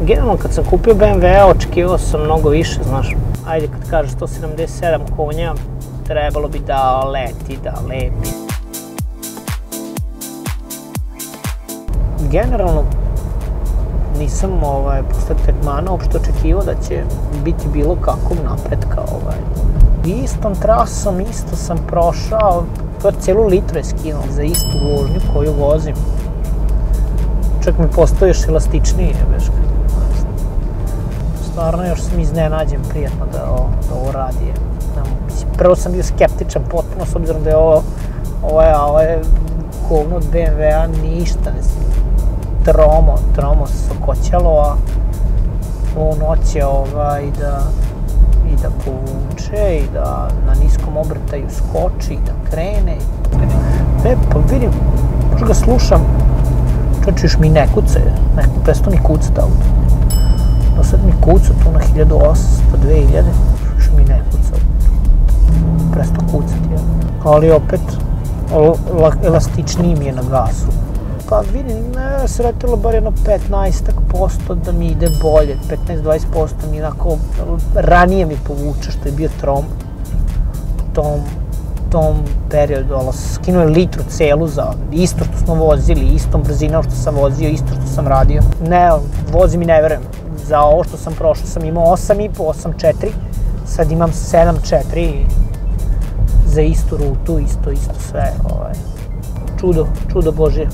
Generalno, kad sam kupio BMW-a, očekivao sam mnogo više, znaš. Ajde, kad kažeš 177 konja, trebalo bi da leti, da lepi. Generalno, nisam posle tretmana uopšte očekivao da će biti bilo kakvog napretka. Istom trasom, isto sam prošao, to celu litru je skinuo za istu vožnju koju vozim. Čak mi postoji još elastičniji, veš. Stvarno još sam iznenađen, prijatno da ovo radi. Prvo sam bio skeptičan potpuno, s obzirom da je ovo je govno od BMW-a, ništa, tromo sokoćalo, a on hoće i da povuče, i da na niskom obrtaju skoči, i da krene. Pa vidim, možda ga slušam, čovječe, još mi ne kuca, presto mi kucati auto. Do sad mi kuca tu na 1800, 2000, još mi ne kuca, presto kucati, ali opet elastičniji mi je na gasu. Pa vidim, ne se retilo bar jedno 15% da mi ide bolje, 15-20% mi onako ranije mi povuče, što je bio trom u tom periodu, ali skinuo je litru celu za isto što smo vozili, istom brzinom što sam vozio, isto što sam radio. Ne, vozim i ne verujem. Za ovo što sam prošao sam imao 8,5, 8,4, sad imam 7,4 za istu rutu, isto sve. Čudo Božje.